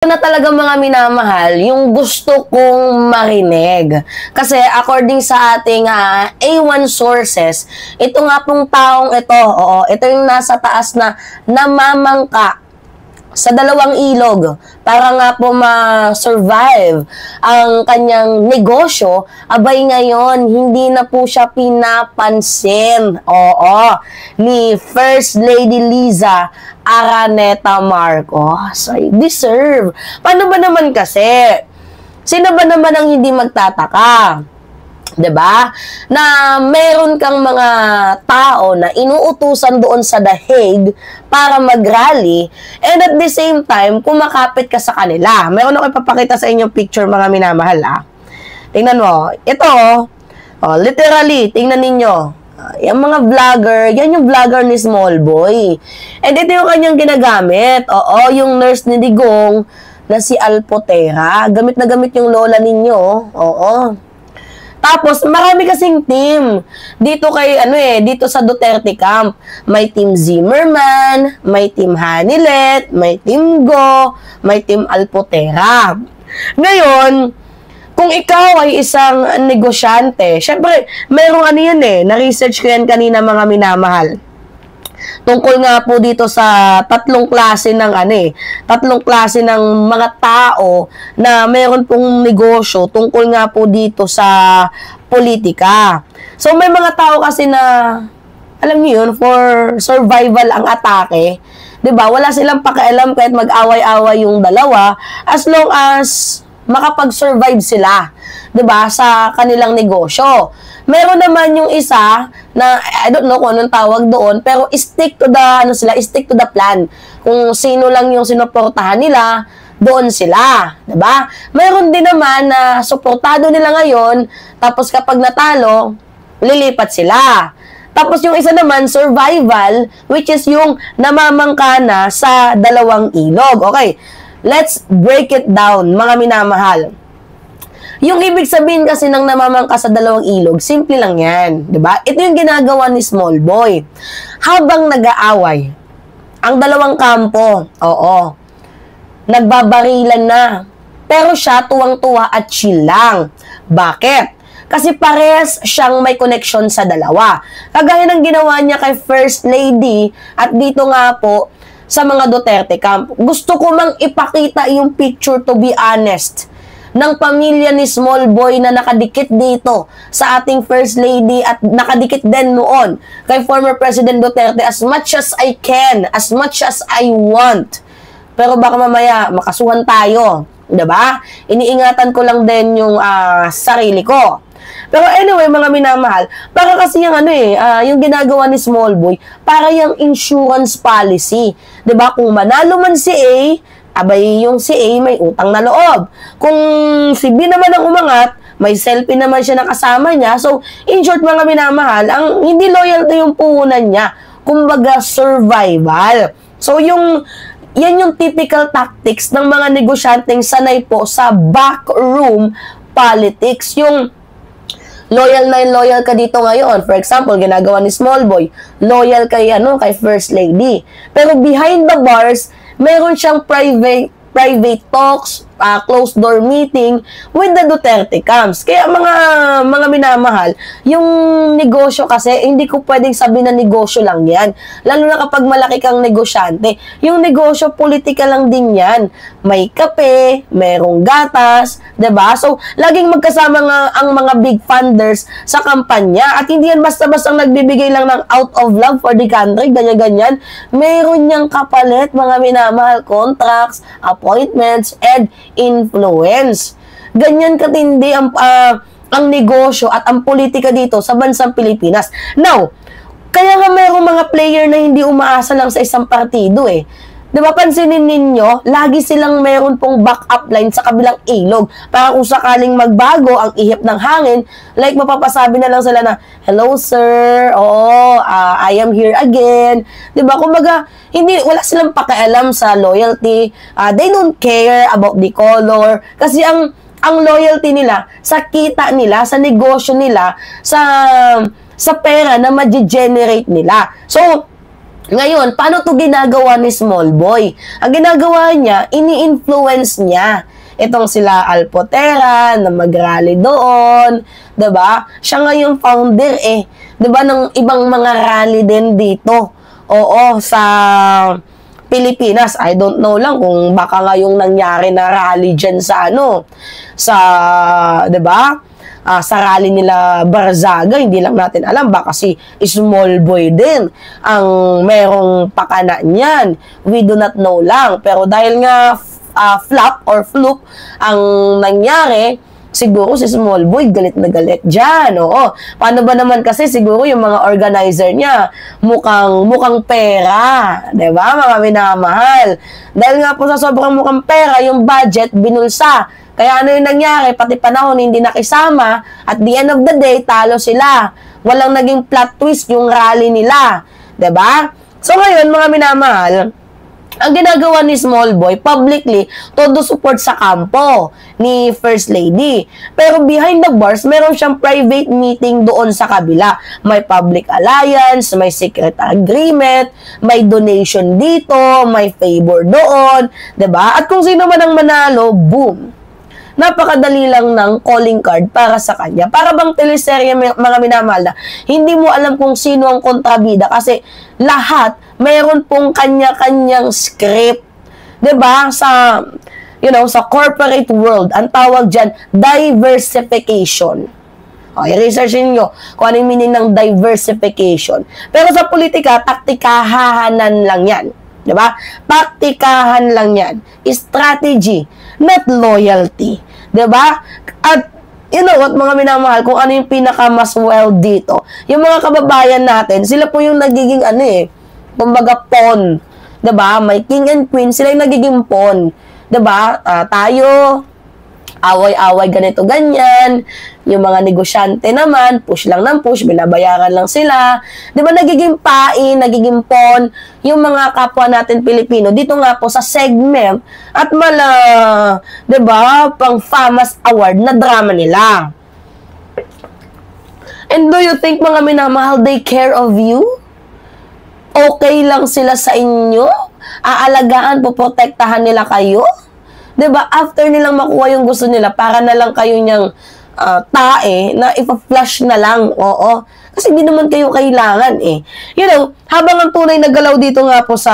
Na talaga mga minamahal, yung gusto kong marinig. Kasi according sa ating A1 sources, ito nga pong taong ito, ito yung nasa taas na namamangka sa dalawang ilog para nga po ma-survive ang kanyang negosyo, abay ngayon, hindi na po siya pinapansin. Ni First Lady Liza Araneta Marcos. Ay, deserve. Paano ba naman kasi? Sino ba naman ang hindi magtataka? 'Di ba? Na meron kang mga tao na inuutusan doon sa The Hague para mag-rally and at the same time kumakapit ka sa kanila. Meron ako ipapakita sa inyo picture mga minamahal. Tingnan mo. Ito, literally, tingnan ninyo. Yung mga vlogger, yan yung vlogger ni Small Boy. And ito yung kanyang ginagamit. Yung nurse ni Digong na si Alpotera. Gamit na gamit yung lola ninyo. Tapos, marami kasing team dito kay, dito sa Duterte Camp. May team Zimmerman, may team Hanilet, may team Go, may team Alpotera. Ngayon, kung ikaw ay isang negosyante, syempre, merong na-research ko yan kanina mga minamahal. Tungkol nga po dito sa tatlong klase ng mga tao na meron pong negosyo tungkol nga po dito sa politika. So may mga tao kasi na, alam niyo yun, for survival ang atake. 'Di ba? Wala silang pakialam kahit mag-away-away yung dalawa as long as makapag-survive sila, 'di ba, sa kanilang negosyo. Meron naman yung isa na I don't know kung anong tawag doon, pero stick to the plan. Kung sino lang yung sinuportahan nila, doon sila, 'di ba? Meron din naman na suportado nila ngayon, tapos kapag natalo, lilipat sila. Tapos yung isa naman, survival, which is yung namamangka na sa dalawang ilog. Okay, let's break it down, mga minamahal. Yung ibig sabihin kasi ng namamangka sa dalawang ilog, simple lang yan, 'di ba? Ito yung ginagawa ni Small Boy. Habang nag-aaway ang dalawang kampo, nagbabarilan na. Pero siya tuwang-tuwa at chill lang. Bakit? Kasi parehas siyang may connection sa dalawa. Kagaya ng ginawa niya kay First Lady at dito nga po sa mga Duterte Camp. Gusto ko mang ipakita yung picture, to be honest, ng pamilya ni Small Boy na nakadikit dito sa ating First Lady at nakadikit din noon kay former President Duterte, as much as I can, as much as I want. Pero baka mamaya makasuhan tayo, 'di ba? Iniingatan ko lang din yung sarili ko. Pero anyway, mga minamahal, para kasi yung yung ginagawa ni Small Boy, para yung insurance policy. 'Di ba? Kung manalo man si A, abay yung si A may utang na loob. Kung si B naman ang umangat, may selfie naman siya na kasama niya. So, in short mga minamahal, ang hindi loyalty yung puhunan niya. Kumbaga, survival. So, yan yung typical tactics ng mga negosyanteng sanay po sa backroom politics. Yung loyal ka dito ngayon. For example, ginagawa ni Small Boy, loyal kay First Lady. Pero behind the bars, meron siyang private talks, closed door meeting with the Duterte camps. Kaya mga minamahal, yung negosyo kasi, hindi ko pwedeng sabihin na negosyo lang yan. Lalo na kapag malaki kang negosyante. Yung negosyo, politika lang din yan. May kape, merong gatas, 'di ba? So, laging magkasama nga ang mga big funders sa kampanya. At hindi yan basta-basta nagbibigay lang ng out of love for the country, ganyan-ganyan. Meron niyang kapalit, mga minamahal, contracts, appointments, and influence. Ganyan katindi ang negosyo at ang politika dito sa bansang Pilipinas. Now, kaya nga mayroong mga player na hindi umaasa lang sa isang partido eh. Diba, pansinin ninyo, lagi silang meron pong backup line sa kabilang ilog. Para kung sakaling magbago ang ihip ng hangin, like mapapasabi na lang sila na, hello sir, I am here again. Diba, kumbaga, wala silang pakialam sa loyalty. They don't care about the color. Kasi ang loyalty nila, sa kita nila, sa negosyo nila, sa pera na ma-generate nila. So, Ngayon, paano to ginagawa ni Small Boy? Ang ginagawa niya, ini-influence niya itong sila Alpotera na mag-rally doon, 'di ba? Siya nga yung founder 'di ba, ng ibang mga rally din dito. Oo, sa Pilipinas. I don't know lang kung baka nga yung nangyari na rally dyan sa sa, 'di ba? Sa rally nila Barzaga, hindi lang natin alam, baka si Small Boy din ang merong pakana niyan. We do not know lang. Pero dahil nga flop or fluke ang nangyari, siguro si Small Boy galit na galit dyan. Oo. Paano ba naman kasi siguro yung mga organizer niya mukhang pera. Diba, mga minamahal? Dahil nga po sa sobrang mukhang pera, yung budget binulsa. Kaya ano yung nangyari, pati panahon hindi nakisama, at the end of the day, talo sila. Walang naging plot twist yung rally nila. 'Di ba? So ngayon, mga minamahal, ang ginagawa ni Small Boy, publicly, todo support sa kampo ni First Lady. Pero behind the bars, meron siyang private meeting doon sa kabila. May public alliance, may secret agreement, may donation dito, may favor doon, 'di ba? At kung sino man ang manalo, boom, napakadali lang ng calling card para sa kanya. Para bang teleserye, mga minamahal, na hindi mo alam kung sino ang kontrabida kasi lahat mayroon pong kanya-kanyang script. 'Di ba? Sa sa corporate world, ang tawag diyan diversification. I-research niyo kung ano yung meaning ng diversification. Pero sa politika, taktikahanan lang 'yan. 'Di ba? Taktikahan lang 'yan. Strategy, not loyalty. 'Di ba? At you know what, mga minamahal, kung ano yung pinaka-mas well dito, yung mga kababayan natin, sila po yung nagiging kumbaga pawn. 'Di ba? May king and queen, sila yung nagiging pawn. 'Di ba? Tayo away-away ganito ganyan. Yung mga negosyante naman, push lang ng push, binabayaran lang sila. 'Di ba, nagiging pain, nagiging pawn yung mga kapwa natin Pilipino dito nga po sa segment at 'di ba, pang famous award na drama nila. And do you think, mga minamahal, they care of you? Okay lang sila sa inyo? Aalagaan, poprotektahan nila kayo? 'Di ba, after nilang makuha yung gusto nila, para na lang kayo niyang tae na ipa-flush na lang. Oo. Kasi hindi naman kayo kailangan habang ang tunay na galaw dito nga po sa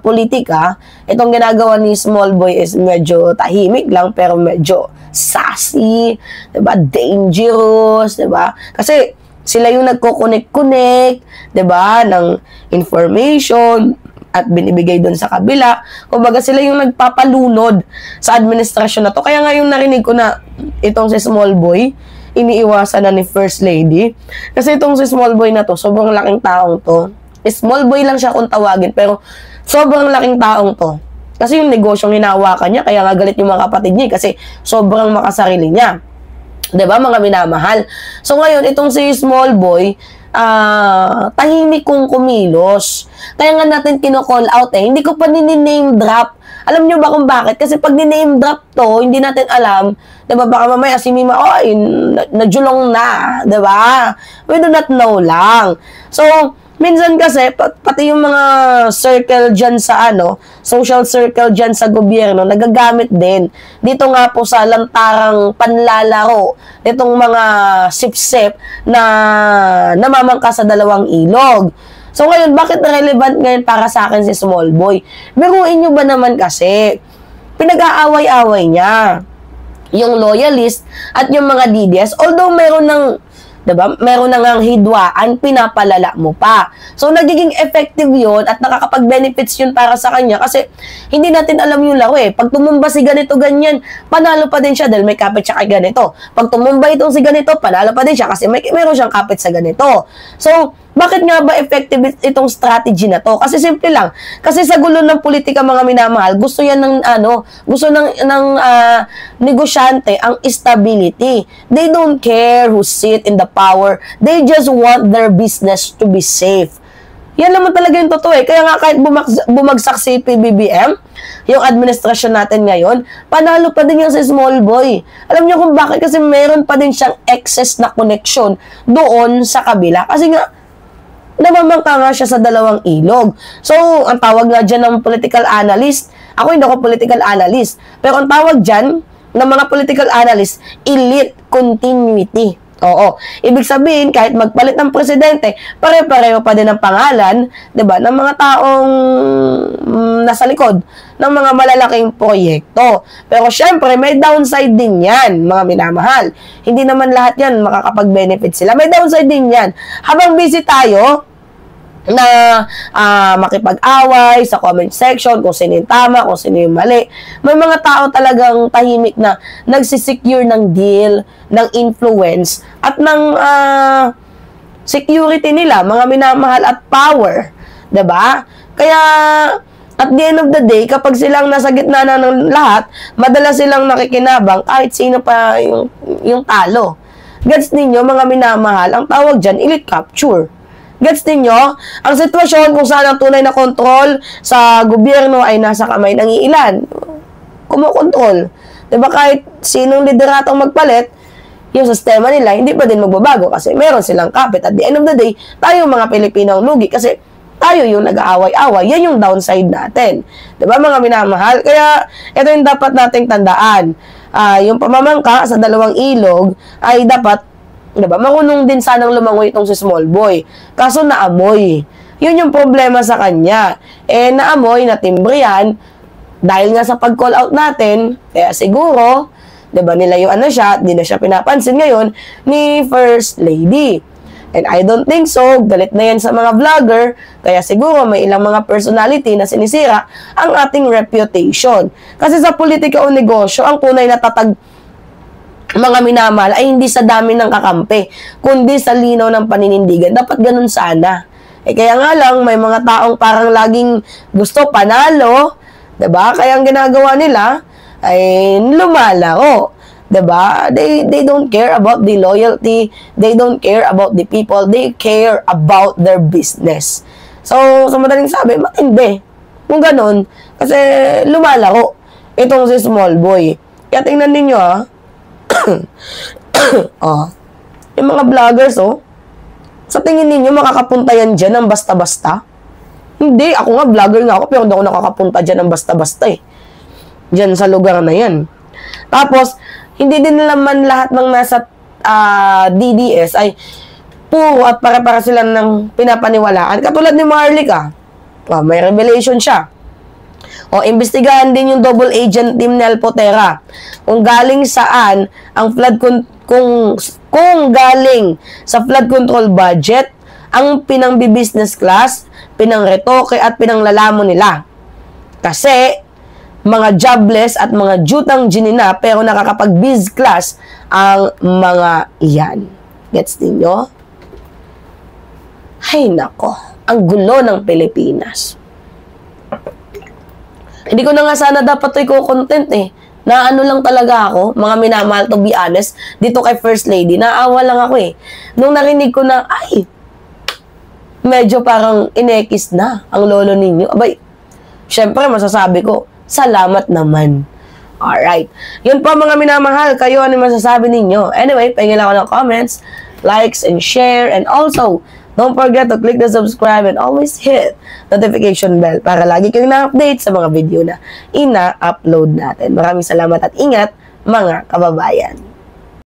politika, itong ginagawa ni Small Boy is medyo tahimik lang, pero medyo sassy, 'di ba? Dangerous, 'di ba? Kasi sila yung nagko-connect-connect, 'di ba, ng information at binibigay doon sa kabila. Kumbaga sila yung nagpapalunod sa administrasyon na to. Kaya nga yung narinig ko na itong si Small Boy, iniiwasan na ni First Lady. Kasi itong si Small Boy na to, sobrang laking taong to. Small Boy lang siya kung tawagin, pero sobrang laking taong to. Kasi yung negosyong hinahawakan niya, kaya nga galit yung mga kapatid niya, kasi sobrang makasarili niya. 'Di ba, mga minamahal? So ngayon, itong si Small Boy, tahimik kong kumilos. Kaya nga natin kino-call out hindi ko pa nini-name drop. Alam nyo ba kung bakit? Kasi pag ni-name drop to, hindi natin alam, 'di ba, baka mamaya si Mima, najulong na, 'di ba? We do not know lang. So, minsan kasi, pati yung mga circle dyan sa social circle dyan sa gobyerno, nagagamit din. Dito nga po sa lantarang panlalaro, itong mga sip-sip na namamangka sa dalawang ilog. So ngayon, bakit relevant ngayon para sa akin si Small Boy? Biruin nyo ba naman kasi, pinag-aaway-aaway niya yung loyalist at yung mga DDS, although meron ng, diba, meron na ngang hidwaan, pinapalala mo pa. So, nagiging effective yun at nakakapag-benefits yun para sa kanya kasi hindi natin alam yung laro Pag tumumba si ganito, ganyan, panalo pa din siya dahil may kapit siya kay ganito. Pag tumumba itong si ganito, panalo pa din siya kasi meron siyang kapit sa ganito. So, bakit nga ba effective itong strategy na to? Kasi simple lang. Kasi sa gulo ng politika, mga minamahal, gusto yan ng gusto ng negosyante ang stability. They don't care who sit in the power. They just want their business to be safe. Yan naman talaga yung totoo Kaya nga kahit bumagsak si PBBM, yung administrasyon natin ngayon, panalo pa din yung si Small Boy. Alam niyo kung bakit? Kasi meron pa din siyang excess na connection doon sa kabila. Kasi nga, namamangka nga siya sa dalawang ilog. So, ang tawag nga dyan ng political analyst, ako hindi ako political analyst, pero ang tawag dyan ng mga political analyst, elite continuity. Oo. Ibig sabihin, kahit magpalit ng presidente, pare-pareho pa din ang pangalan, 'di ba, ng mga taong nasa likod ng mga malalaking proyekto. Pero syempre, may downside din 'yan, mga minamahal. Hindi naman lahat 'yan makakapag-benefit sila. May downside din 'yan. Habang busy tayo na makipag-away sa comment section, kung sino yung tama, kung sino yung mali. May mga tao talagang tahimik na nagsisecure ng deal, ng influence, at ng security nila, mga minamahal at power. 'Di ba? Kaya, at the end of the day, kapag silang nasa gitna na ng lahat, madalas silang nakikinabang kahit sino pa yung talo. Gets ninyo, mga minamahal, ang tawag dyan, elite capture. Gets ninyo? Ang sitwasyon kung saan ang tunay na kontrol sa gobyerno ay nasa kamay ng iilan. Kumukontrol. Diba kahit sinong lideratong magpalit, yung sistema nila hindi pa din magbabago kasi meron silang kapit. At the end of the day, tayo mga Pilipino ang lugi kasi tayo yung nag-aaway-away. Yan yung downside natin. Diba mga minamahal? Kaya ito yung dapat nating tandaan. Yung pamamangka sa dalawang ilog ay dapat, diba, marunong din sanang lumangoy itong si small boy. Kaso naamoy. Yun yung problema sa kanya. Naamoy, natimbre yan, dahil nga sa pag-call out natin, kaya siguro, diba, nilayo ano siya, di na siya pinapansin ngayon ni First Lady. And I don't think so, galit na yan sa mga vlogger, kaya siguro may ilang mga personality na sinisira ang ating reputation. Kasi sa politika o negosyo, ang tunay na tatag mga minamahal ay hindi sa dami ng kakampi, kundi sa linaw ng paninindigan. Dapat ganun sana. Kaya nga lang, may mga taong parang laging gusto panalo, diba? Kaya ang ginagawa nila ay lumalaro. Diba? They don't care about the loyalty. They don't care about the people. They care about their business. So, sa madaling sabi, matindi. Kung ganun, kasi lumalaro itong si small boy. Kaya tingnan ninyo, yung mga vloggers, sa tingin ninyo, makakapunta yan dyan ng basta-basta? Hindi, ako nga, vlogger nga ako, pero hindi ako nakakapunta dyan ng basta-basta Dyan sa lugar na yan. Tapos, hindi din naman lahat ng nasa DDS ay puro at para-para sila ng pinapaniwalaan. Katulad ni Marlica, may revelation siya. Imbestigahan din yung double agent team ni Alpotera. Kung galing saan ang flood kung galing sa flood control budget ang pinang-business class, pinang-retoke at pinang-lalamo nila. Kasi mga jobless at mga jutang ginina pero nakakapag-biz class ang mga iyan. Gets ninyo? Hay nako, ang gulo ng Pilipinas. Hindi ko na nga sana dapat ito i-content Na ano lang talaga ako, mga minamahal, to be honest, dito kay First Lady, naawa lang ako Nung narinig ko na, ay, medyo parang inekis na ang lolo ninyo. Abay, syempre masasabi ko, salamat naman. Alright. Yun po mga minamahal, kayo ano masasabi ninyo? Anyway, pahingin ako ng comments, likes, and share, and also, don't forget to click the subscribe and always hit notification bell para lagi kayong na-update sa mga video na ina-upload natin. Maraming salamat at ingat, mga kababayan.